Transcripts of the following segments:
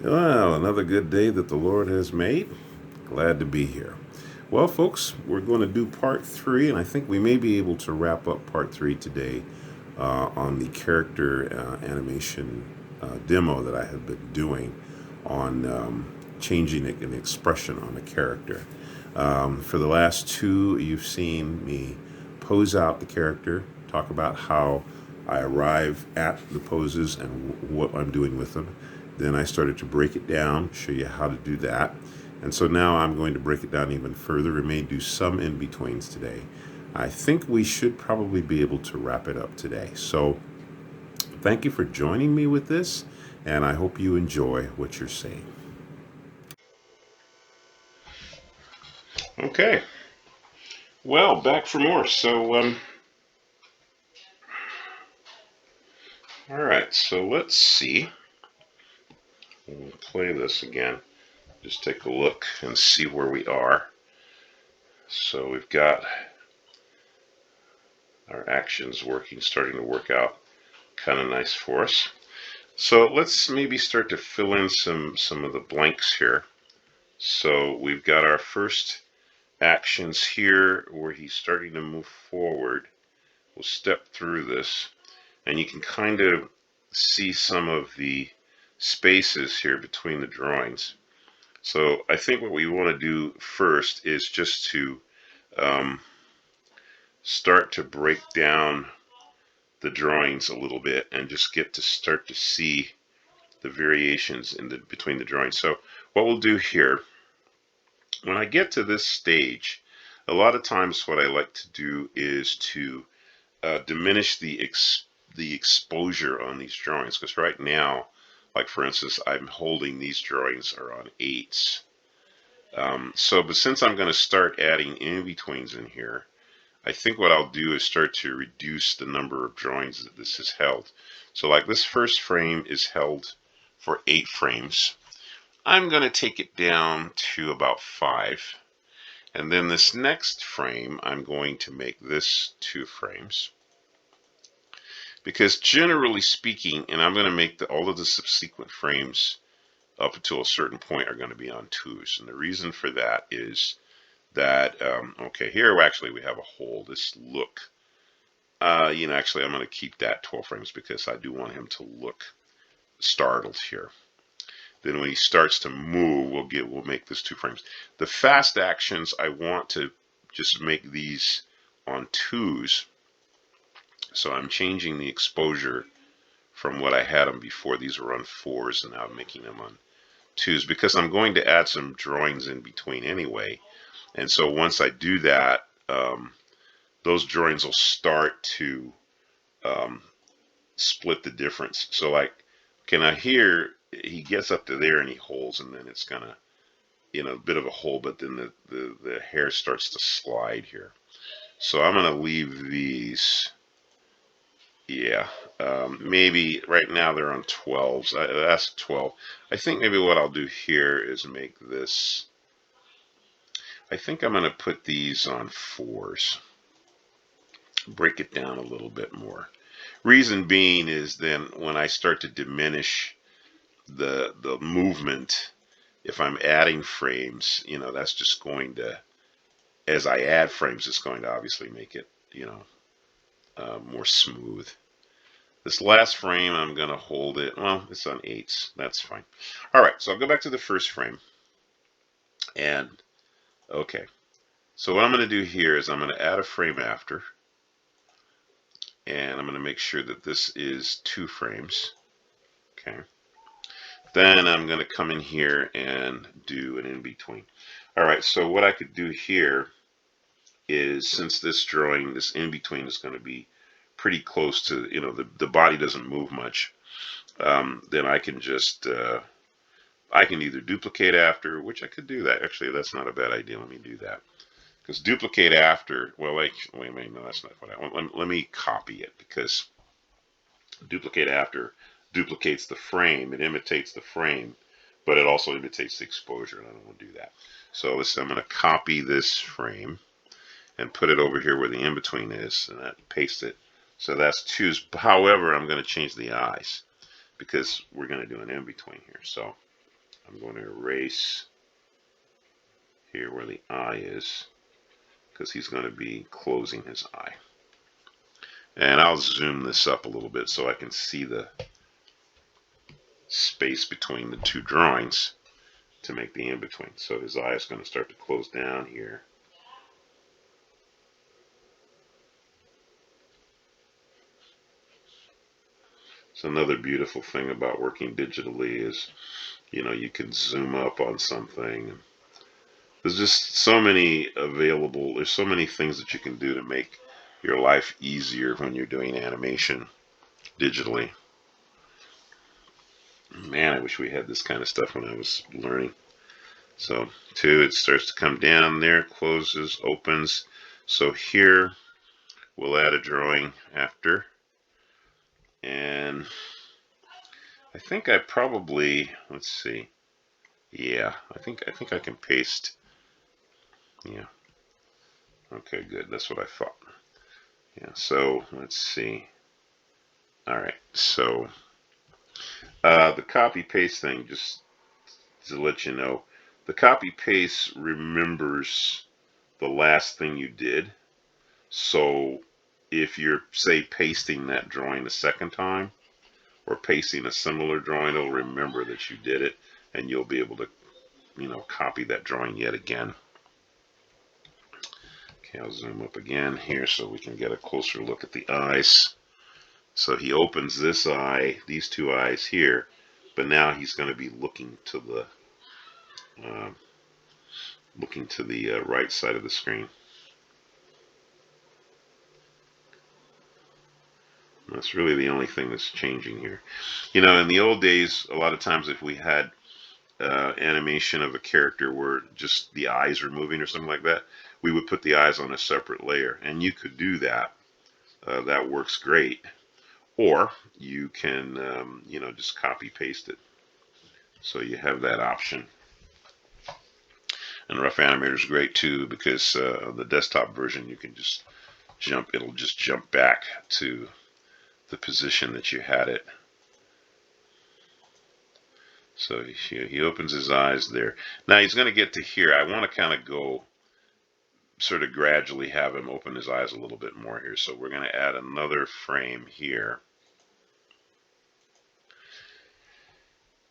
Well, another good day that the Lord has made. Glad to be here. Well, folks, we're going to do part three, and I think we may be able to wrap up part three today on the character animation demo that I have been doing on changing an expression on a character. For the last two, you've seen me pose out the character, talk about how I arrive at the poses and what I'm doing with them. Then I started to break it down, show you how to do that. And so now I'm going to break it down even further. We may do some in betweens today. I think we should probably be able to wrap it up today. So thank you for joining me with this, and I hope you enjoy what you're seeing. Okay, well, back for more. All right, so let's see. We'll play this again. Just take a look and see where we are. So we've got our actions starting to work out kind of nice for us. So let's maybe start to fill in some of the blanks here. So we've got our first actions here where he's starting to move forward. We'll step through this, and you can kind of see some of the spaces here between the drawings. So I think what we want to do first is just to start to break down the drawings a little bit and just start to see the variations between the drawings. So what we'll do here, when I get to this stage, a lot of times what I like to do is to diminish the exposure on these drawings, because right now, like for instance, I'm holding these drawings are on 8s. But since I'm going to start adding in-betweens in here, I think what I'll do is start to reduce the number of drawings that this is held. So like this first frame is held for 8 frames. I'm going to take it down to about 5. And then this next frame, I'm going to make this 2 frames. Because generally speaking, and I'm going to make all of the subsequent frames up until a certain point are going to be on 2s. And the reason for that is that, okay, here actually we have a hole. This look, actually I'm going to keep that 12 frames because I do want him to look startled here. Then when he starts to move, we'll make this 2 frames. The fast actions, I want to just make these on 2s. So I'm changing the exposure from what I had them before. These were on 4s, and now I'm making them on 2s because I'm going to add some drawings in between anyway. And so once I do that, those drawings will start to split the difference. So like, okay, now here he gets up to there and he holds, and then it's gonna, a bit of a hole, but then the hair starts to slide here. So I'm gonna leave these, yeah, maybe right now they're on 12s. That's 12. I think maybe what I'll do here is make this, I think I'm gonna put these on 4s. Break it down a little bit more. Reason being is then when I start to diminish the movement, if I'm adding frames, that's just going to, as I add frames, it's going to obviously make it, more smooth. This last frame, I'm going to hold it. Well, it's on 8s. That's fine. All right, so I'll go back to the first frame. And, okay. So what I'm going to do here is I'm going to add a frame after. And I'm going to make sure that this is 2 frames. Okay. Then I'm going to come in here and do an in-between. All right, so what I could do here is, since this drawing, this in-between is going to be pretty close to, the body doesn't move much, then I can just, I can either duplicate after, which I could do that. Actually, that's not a bad idea. Let me do that. Because duplicate after, well, wait a minute, no, that's not what I want. Let me copy it, because duplicate after duplicates the frame. It imitates the frame, but it also imitates the exposure, and I don't want to do that. So I'm going to copy this frame and put it over here where the in-between is, and paste it. So that's 2s. However, I'm going to change the eyes because we're going to do an in-between here. So I'm going to erase here where the eye is, because he's going to be closing his eye. And I'll zoom this up a little bit so I can see the space between the two drawings to make the in-between. So his eye is going to start to close down here. So another beautiful thing about working digitally is, you can zoom up on something. There's just so many available, there's so many things that you can do to make your life easier when you're doing animation digitally. Man, I wish we had this kind of stuff when I was learning. So, 2, it starts to come down there, closes, opens. So here, we'll add a drawing after. And I think I probably, let's see. Yeah, I think I can paste. Yeah. Okay, good. That's what I thought. Yeah, so let's see. All right, so the copy paste thing, just to let you know, the copy paste remembers the last thing you did. So if you're, say, pasting that drawing a second time or pasting a similar drawing, it'll remember that you did it, and you'll be able to, copy that drawing yet again. Okay, I'll zoom up again here so we can get a closer look at the eyes. So he opens this eye, these two eyes here, but now he's going to be looking to the right side of the screen. That's really the only thing that's changing here. In the old days, a lot of times if we had animation of a character where just the eyes are moving or something like that, we would put the eyes on a separate layer, and you could do that. That works great. Or you can, just copy paste it. So you have that option. And Rough Animator is great too, because the desktop version you can just it'll just jump back to the position that you had it. So he opens his eyes there. Now he's going to get to here. I want to kind of go sort of gradually have him open his eyes a little bit more here. So we're going to add another frame here.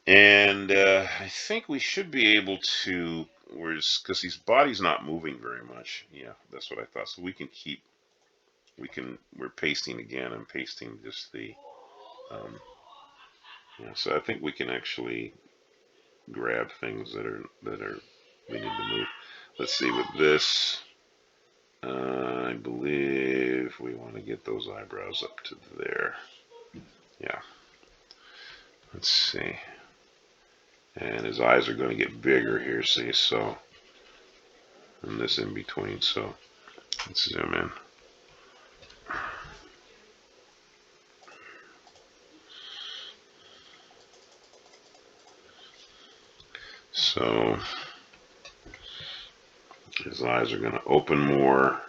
And I think we should be able to, because his body's not moving very much. Yeah, that's what I thought. So we can keep, we're pasting again. I'm pasting just the, so I think we can actually grab things that we need to move. Let's see, with this, I believe we want to get those eyebrows up to there. Yeah. Let's see. And his eyes are going to get bigger here, see, so, and this in between, so let's zoom in. So his eyes are going to open more.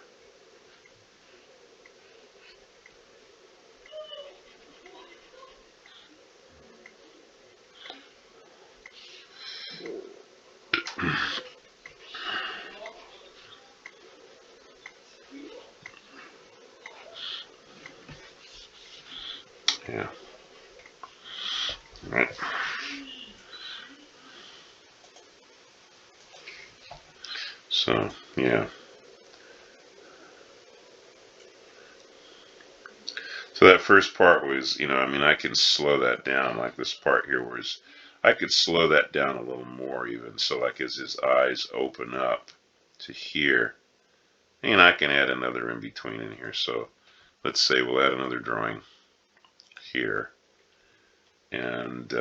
Yeah. All right. So, yeah. So that first part was, I can slow that down, like this part here was, I could slow that down a little more even. So like as his eyes open up to here, and I can add another in between in here. So let's say we'll add another drawing here. And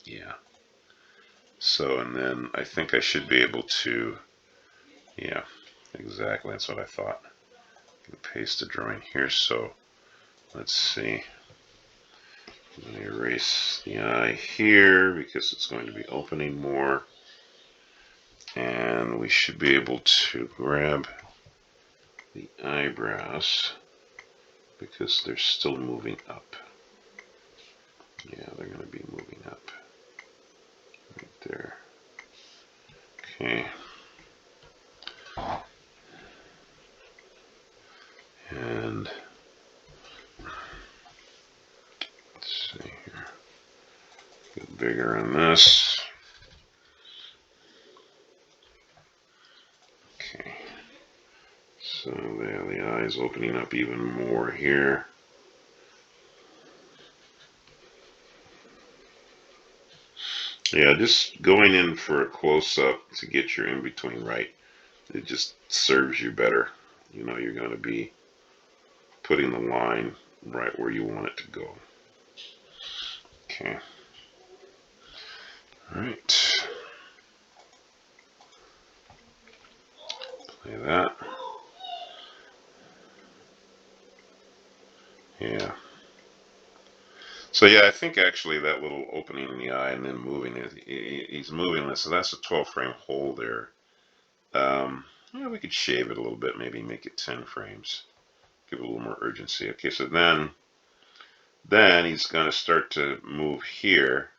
yeah. So, and then I think I should be able to, yeah, exactly. That's what I thought. Paste a drawing here. So let's see. I'm going to erase the eye here because it's going to be opening more. And we should be able to grab the eyebrows because they're still moving up. Yeah, they're going to be moving up. Right there. Okay. And let's see here. Get bigger on this. Okay. So there, the eye's opening up even more here. Yeah, just going in for a close-up to get your in-between right. It just serves you better. You know, you're going to be putting the line right where you want it to go. Okay. All right. Play that. Yeah. So yeah, I think actually that little opening in the eye and then moving it, he's moving this. So that's a 12 frame hole there. Yeah, we could shave it a little bit, maybe make it 10 frames. Give it a little more urgency. Okay, so then he's going to start to move here.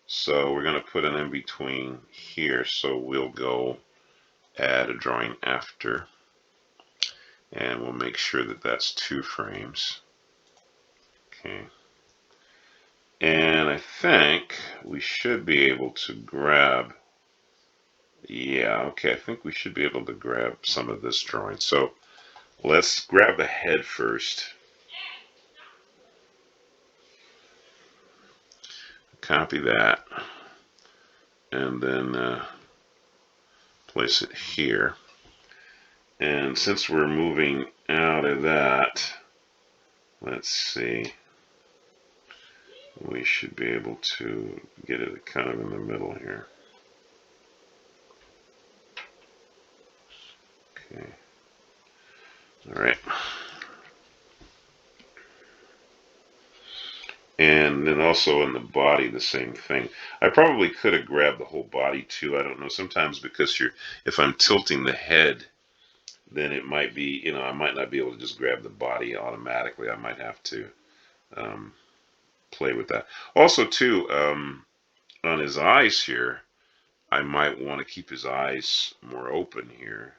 So we're going to put an in between here. So we'll go add a drawing after. And we'll make sure that that's 2 frames. Okay. And I think we should be able to grab, yeah, okay, I think we should be able to grab some of this drawing. So let's grab the head first. Copy that. And then place it here. And since we're moving out of that, let's see, we should be able to get it kind of in the middle here. Okay. All right. And then also in the body, the same thing. I probably could have grabbed the whole body too. I don't know. Sometimes because if I'm tilting the head, then it might be, you know, I might not be able to just grab the body automatically. I might have to play with that. Also too, on his eyes here, I might want to keep his eyes more open here,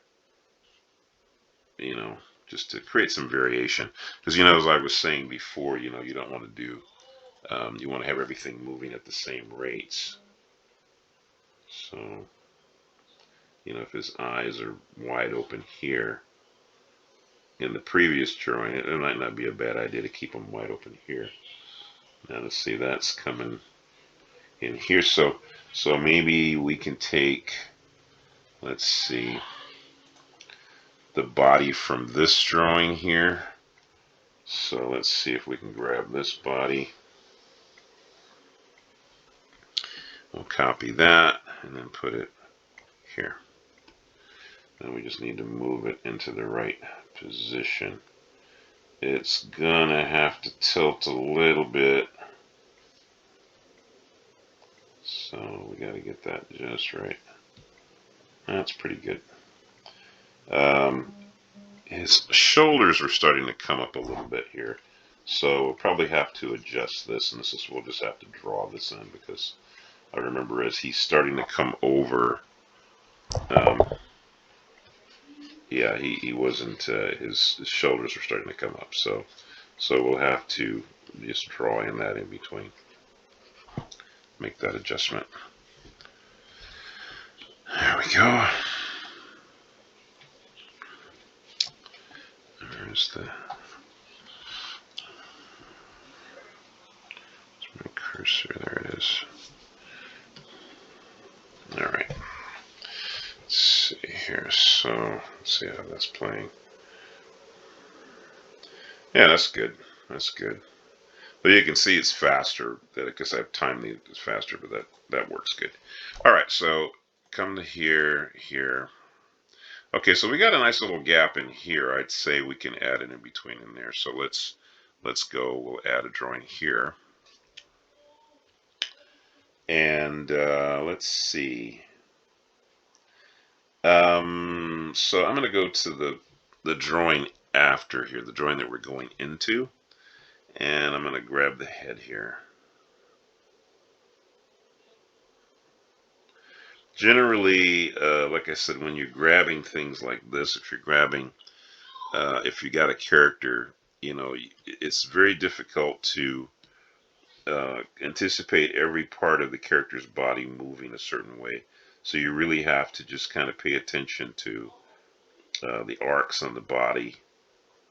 you know, just to create some variation. Because, you know, as I was saying before, you know, you don't want to do, you want to have everything moving at the same rates. So, you know, if his eyes are wide open here, in the previous drawing, it might not be a bad idea to keep them wide open here. Now let's see, that's coming in here. So maybe we can take, let's see, the body from this drawing here. So let's see if we can grab this body. We'll copy that and then put it here. Then we just need to move it into the right position. It's gonna have to tilt a little bit. So we gotta get that just right. That's pretty good. His shoulders are starting to come up a little bit here. So we'll probably have to adjust this, and we'll just have to draw this in because I remember as he's starting to come over, yeah, he wasn't, his shoulders are starting to come up. So we'll have to just draw in that in between. Make that adjustment. There we go. There's the, my cursor, there it is. All right. Let's see here. So let's see how that's playing. Yeah, that's good. That's good. But you can see it's faster because I've timed it faster, but that works good. All right, so come to here. Okay, so we got a nice little gap in here. I'd say we can add it in between in there. So let's go. We'll add a drawing here, and let's see. So I'm going to go to the drawing after here, the drawing that we're going into, and I'm going to grab the head here. Generally, like I said, when you're grabbing things like this, if you're grabbing, if you got a character, you know, it's very difficult to anticipate every part of the character's body moving a certain way. So you really have to just kind of pay attention to the arcs on the body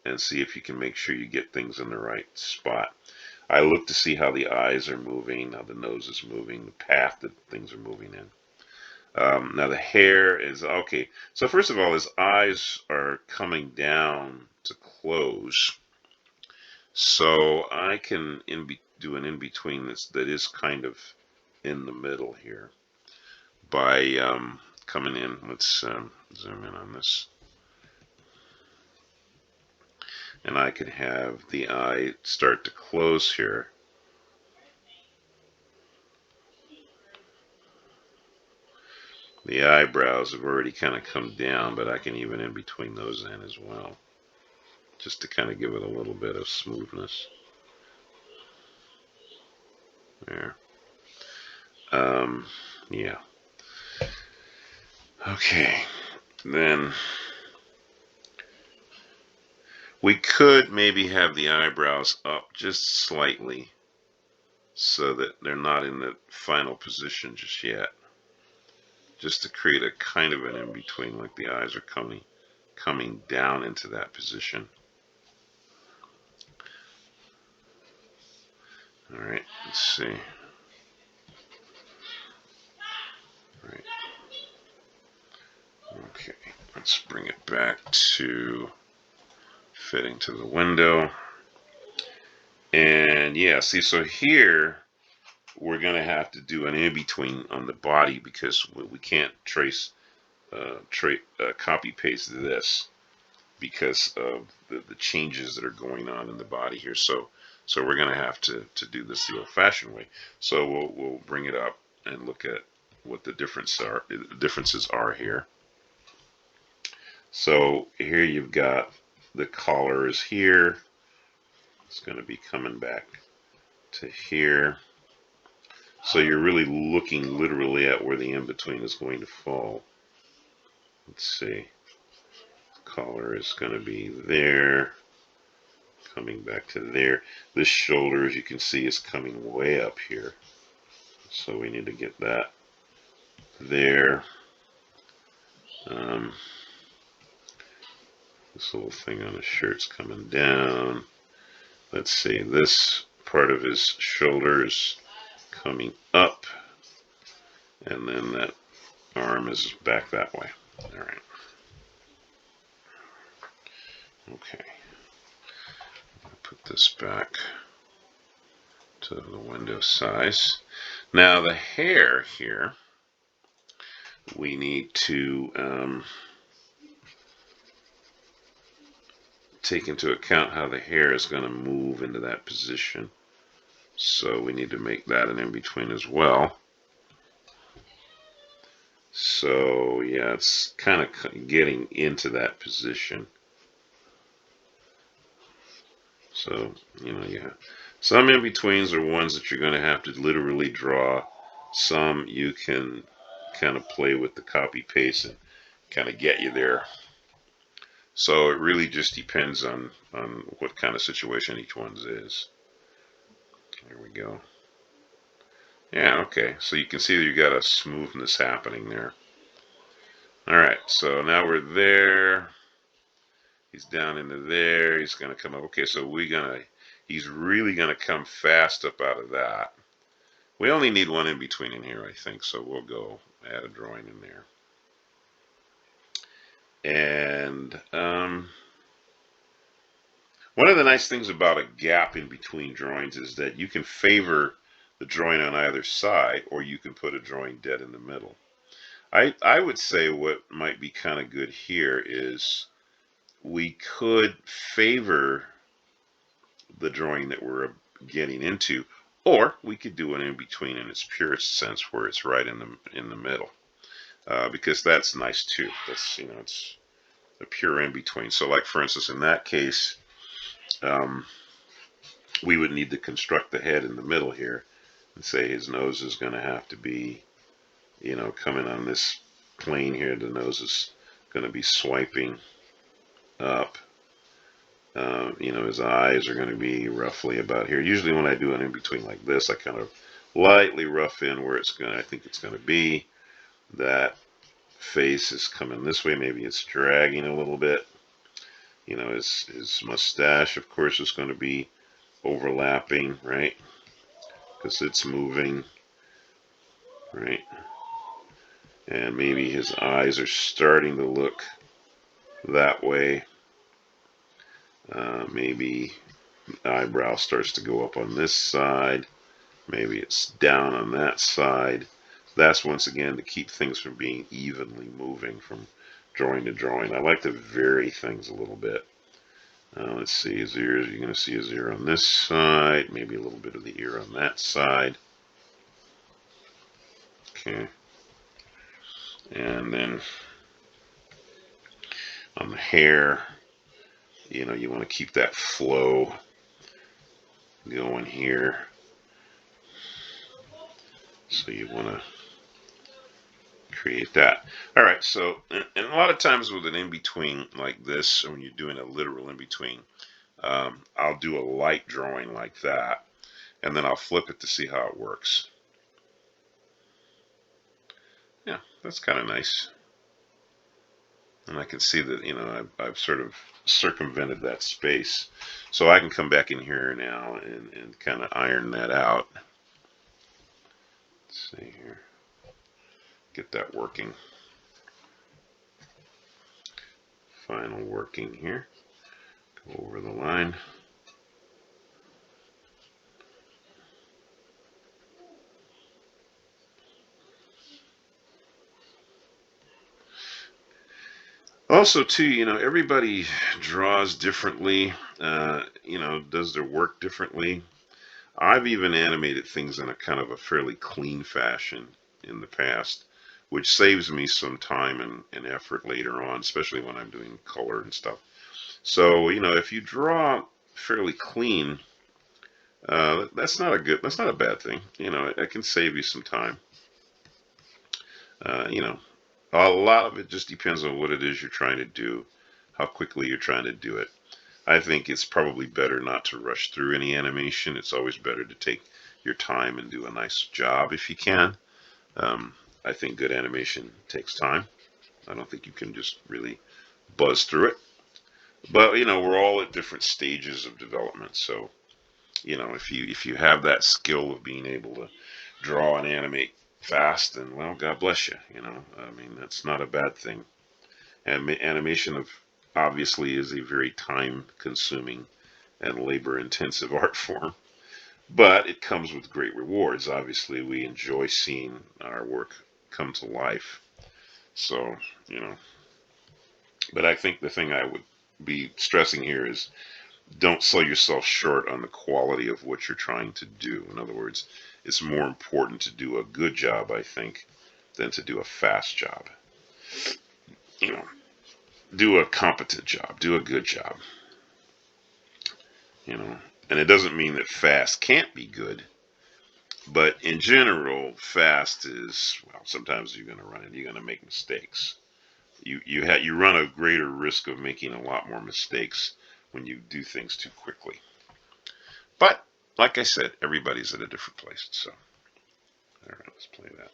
and see if you can make sure you get things in the right spot. I look to see how the eyes are moving, how the nose is moving, the path that things are moving in. Now the hair is okay. So first of all, his eyes are coming down to close. So I can do an in-between that is kind of in the middle here by coming in. Let's zoom in on this. And I could have the eye start to close here. The eyebrows have already kind of come down, but I can even in between those in as well, just to kind of give it a little bit of smoothness. There. Yeah. Okay. Then we could maybe have the eyebrows up just slightly so that they're not in the final position just yet. Just to create a kind of an in-between, like the eyes are coming down into that position. All right, let's see. All right. Okay, let's bring it back to fitting to the window. And yeah, see, so here we're going to have to do an in-between on the body because we can't copy paste this because of the changes that are going on in the body here. So we're going to have to do this the old-fashioned way. So we'll bring it up and look at what the differences are here. So here you've got the collar is here. It's going to be coming back to here. So you're really looking literally at where the in-between is going to fall. Let's see. Collar is going to be there, coming back to there. This shoulder, as you can see, is coming way up here. So we need to get that there. This little thing on his shirt's coming down. Let's see, this part of his shoulder is coming up. And then that arm is back that way. All right. Okay. I'll put this back to the window size. Now the hair here, we need to take into account how the hair is going to move into that position. So we need to make that an in-between as well. So yeah, it's kind of getting into that position. So, you know, yeah. Some in-betweens are ones that you're going to have to literally draw. Some you can kind of play with the copy paste and kind of get you there. So it really just depends on what kind of situation each one's is. There we go. Yeah, okay. So you can see that you got a smoothness happening there. All right, so now we're there. He's down into there. He's going to come up. Okay, so he's really going to come fast up out of that. We only need one in between in here, I think, so we'll go add a drawing in there. And one of the nice things about a gap in between drawings is that you can favor the drawing on either side, or you can put a drawing dead in the middle. I would say what might be kind of good here is we could favor the drawing that we're getting into, or we could do an in-between in its purest sense where it's right in the middle, because that's nice too. That's, you know, it's a pure in-between. So like for instance in that case, we would need to construct the head in the middle here and say his nose is going to have to be you know, coming on this plane here. The nose is going to be swiping up. You know, his eyes are going to be roughly about here. Usually when I do an in between like this, I kind of lightly rough in where it's going to, I think it's going to be. That face is coming this way. Maybe it's dragging a little bit. You know, his mustache, of course, is going to be overlapping, right? Because it's moving, right? And maybe his eyes are starting to look that way. Maybe eyebrow starts to go up on this side. Maybe it's down on that side. That's once again to keep things from being evenly moving from drawing to drawing. I like to vary things a little bit. Let's see, his ears, you're going to see his ear on this side, maybe a little bit of the ear on that side. Okay. And then on the hair, you know, you want to keep that flow going here. So you want to create that. All right, so, and a lot of times with an in-between like this, when you're doing a literal in-between, I'll do a light drawing like that, and then I'll flip it to see how it works. Yeah, that's kind of nice. And I can see that, you know, I've sort of circumvented that space. So I can come back in here now and kind of iron that out. Let's see here. Get that working. Final working here. Go over the line. Also, too, you know, everybody draws differently, you know, does their work differently. I've even animated things in a kind of a fairly clean fashion in the past, which saves me some time and effort later on, especially when I'm doing color and stuff. So, you know, if you draw fairly clean, that's not a bad thing. You know, it can save you some time. You know, a lot of it just depends on what it is you're trying to do, how quickly you're trying to do it. I think it's probably better not to rush through any animation. It's always better to take your time and do a nice job if you can. I think good animation takes time. I don't think you can just really buzz through it. But you know, we're all at different stages of development. So you know, if you have that skill of being able to draw and animate fast, then well, God bless you. You know, I mean, that's not a bad thing. And animation of obviously is a very time-consuming and labor-intensive art form, but it comes with great rewards. Obviously, we enjoy seeing our work come to life. So, you know, but I think the thing I would be stressing here is don't sell yourself short on the quality of what you're trying to do. In other words, it's more important to do a good job, I think, than to do a fast job. You know, do a competent job, do a good job. You know, and it doesn't mean that fast can't be good, but in general, fast is well. Sometimes you're going to make mistakes. You run a greater risk of making a lot more mistakes when you do things too quickly. But like I said, everybody's at a different place. So, all right, let's play that.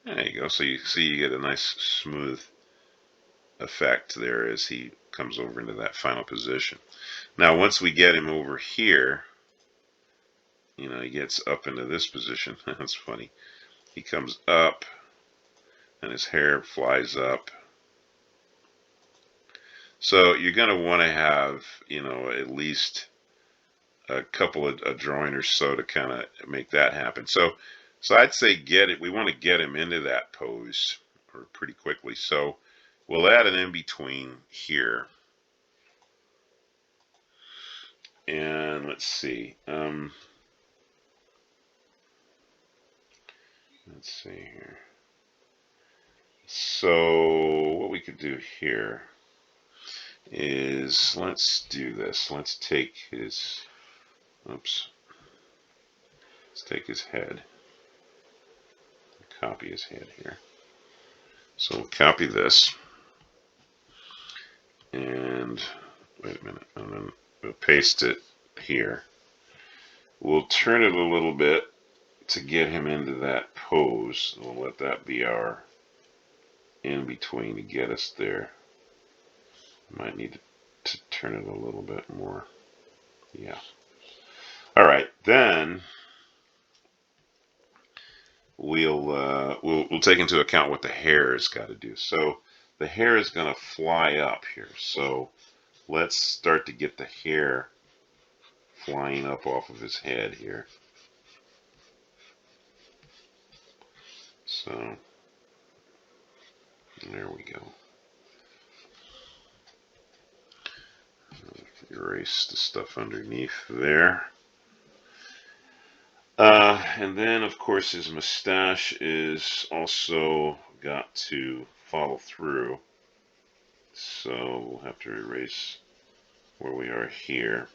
There you go. So you see, you get a nice smooth effect there as he comes over into that final position. Now, once we get him over here, you know, he gets up into this position. That's funny. He comes up, and his hair flies up. So you're going to want to have, you know, at least a couple of a drawing or so to kind of make that happen. So I'd say get it. We want to get him into that pose or pretty quickly. So we'll add an in between here, and let's see. Let's see here. So what we could do here is let's do this. Let's take his. Oops. Let's take his head. copy his head here. So we'll copy this, and wait a minute, and then we'll paste it here. We'll turn it a little bit to get him into that pose. We'll let that be our in between to get us there. Might need to turn it a little bit more. Yeah. All right, then we'll take into account what the hair has got to do. So the hair is going to fly up here. So let's start to get the hair flying up off of his head here. So there we go. Erase the stuff underneath there. And then, of course, his mustache is also got to follow through. So we'll have to erase where we are here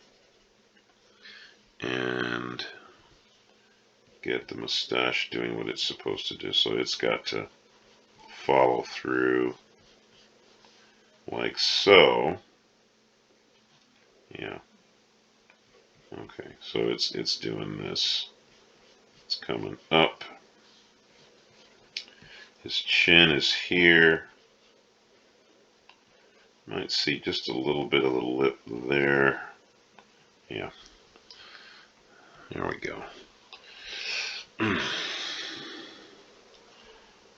and get the mustache doing what it's supposed to do. So it's got to follow through like so. Yeah. Okay, so it's doing this. It's coming up. His chin is here. Might see just a little bit of the lip there. Yeah. There we go.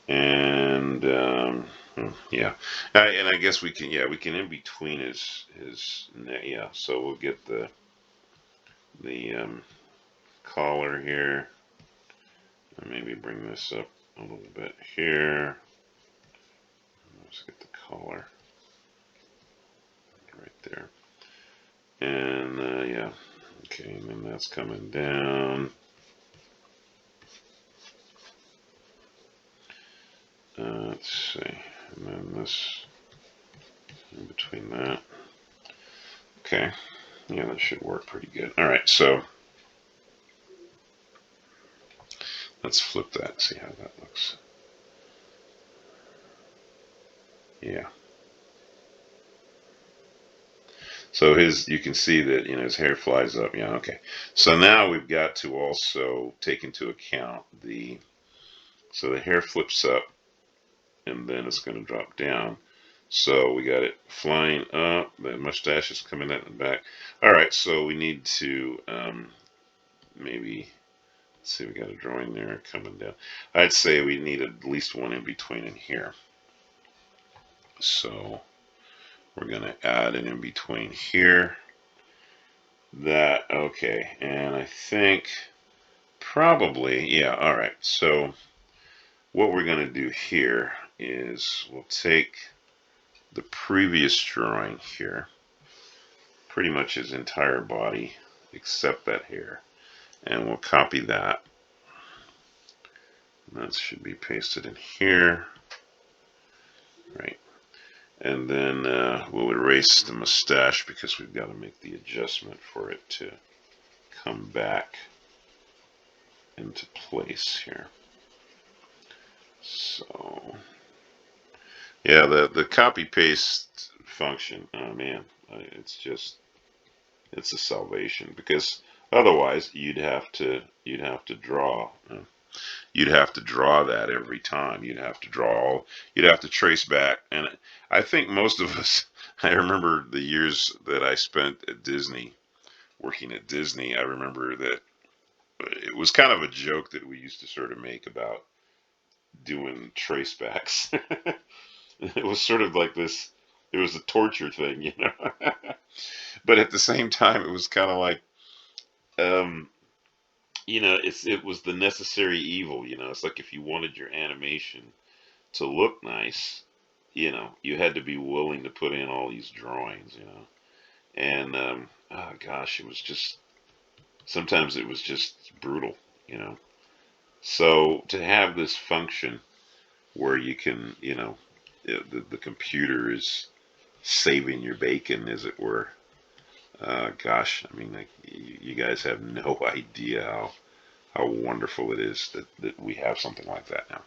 And yeah, and I guess we can in between his yeah. So we'll get the collar here, and maybe bring this up a little bit here. Let's get the collar right there, and yeah, okay, and then that's coming down. Let's see, and then this in between that. Okay, yeah, that should work pretty good. All right, so let's flip that, see how that looks. Yeah. So you can see that, his hair flies up. Yeah, okay. So now we've got to also take into account so the hair flips up and then it's going to drop down. So we got it flying up. The mustache is coming out in the back. All right, so we need to maybe, let's see, we got a drawing there coming down. I'd say we need at least one in between in here. So we're going to add an in between here. Okay, and I think probably, yeah, all right. So what we're going to do here is we'll take the previous drawing here, pretty much his entire body except that hair, and we'll copy that. That should be pasted in here, right? And then we'll erase the mustache because we've got to make the adjustment for it to come back into place here. So yeah, the copy paste function, oh man, it's a salvation, because otherwise you'd have to draw that every time. You'd have to trace back. And I think most of us, I remember the years that I spent at Disney, working at Disney, I remember that it was kind of a joke that we used to sort of make about doing trace backs. It was sort of like this, it was a torture thing, But at the same time, it was kind of like, it was the necessary evil, It's like if you wanted your animation to look nice, you had to be willing to put in all these drawings, And, oh gosh, sometimes it was just brutal, So to have this function where you can, the computer is saving your bacon, as it were. Gosh, I mean, you guys have no idea how wonderful it is that we have something like that now.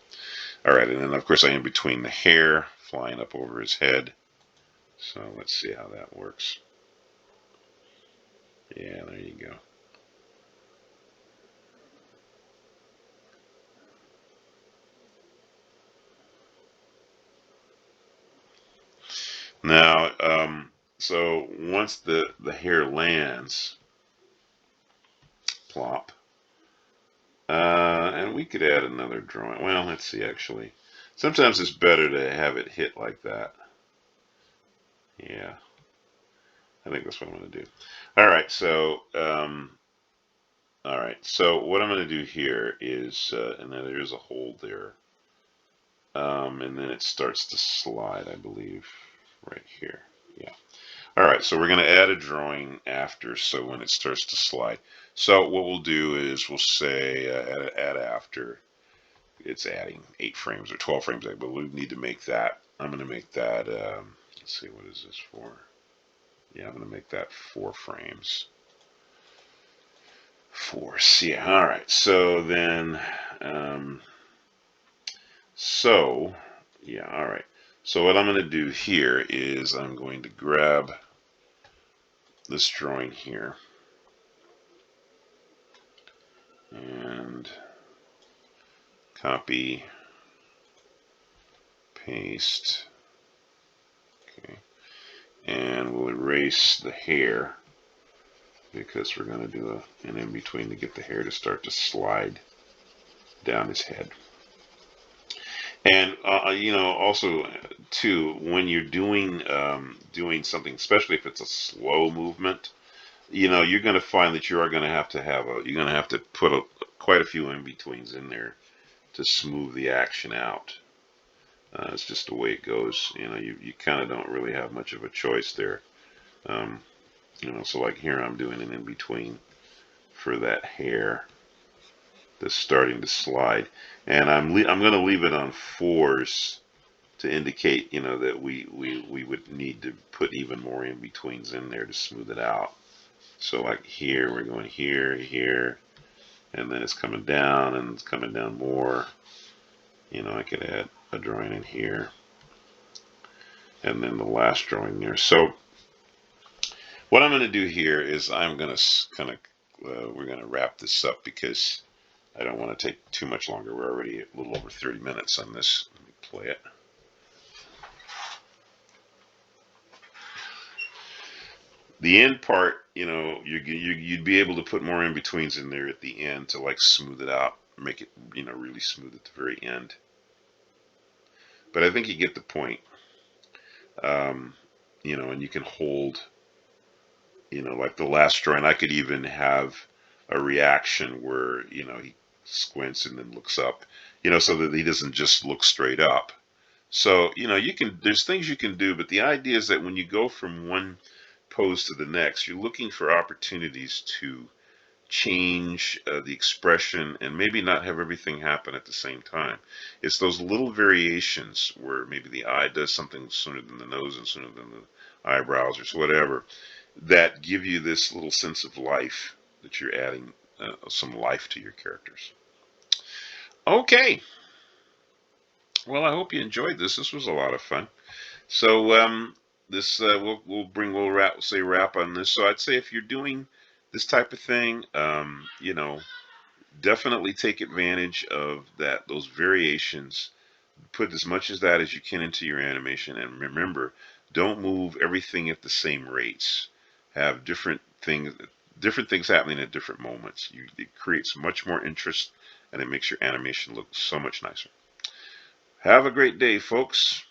All right, and then of course I am between the hair flying up over his head. So let's see how that works. Yeah, there you go. Now, so once the hair lands, plop, and we could add another drawing. Well, let's see, actually. Sometimes it's better to have it hit like that. Yeah, I think that's what I'm going to do. All right, so what I'm going to do here is, and then there's a hole there, and then it starts to slide, I believe, right here. Yeah. All right, so we're going to add a drawing after, so when it starts to slide. So what we'll do is we'll say add after. It's adding 8 frames or 12 frames, but we need to make that. I'm going to make that. Let's see, what is this for? Yeah, I'm going to make that 4 frames. 4. Yeah. All right. So then, um, so yeah. All right. So what I'm going to do here is I'm going to grab this drawing here and copy, paste. Okay. And we'll erase the hair because we're going to do an in-between to get the hair to start to slide down his head. And also too, when you're doing something, especially if it's a slow movement, you're going to find that you are going to have you're going to have to put quite a few in-betweens in there to smooth the action out. It's just the way it goes. You kind of don't really have much of a choice there. Um, so like here I'm doing an in-between for that hair that's starting to slide, and I'm going to leave it on 4s to indicate that we would need to put even more in-betweens in there to smooth it out. So like here we're going here, and then it's coming down and it's coming down more. I could add a drawing in here, and then the last drawing there. So what I'm going to do here is I'm going to we're going to wrap this up because I don't want to take too much longer. We're already a little over 30 minutes on this. Let me play it. The end part, you'd be able to put more in-betweens in there at the end to like smooth it out, make it, really smooth at the very end. But I think you get the point. And you can hold, like the last drawing, I could even have a reaction where, he squints and then looks up, so that he doesn't just look straight up. So, there's things you can do, but the idea is that when you go from one pose to the next, you're looking for opportunities to change the expression and maybe not have everything happen at the same time. It's those little variations where maybe the eye does something sooner than the nose and sooner than the eyebrows or whatever that give you this little sense of life that you're adding some life to your characters. Okay. Well, I hope you enjoyed this. This was a lot of fun. So this wrap on this. So I'd say if you're doing this type of thing, definitely take advantage of those variations. Put as much as that as you can into your animation, and remember, don't move everything at the same rates. Have different things happening at different moments. It creates much more interest, and it makes your animation look so much nicer. Have a great day, folks.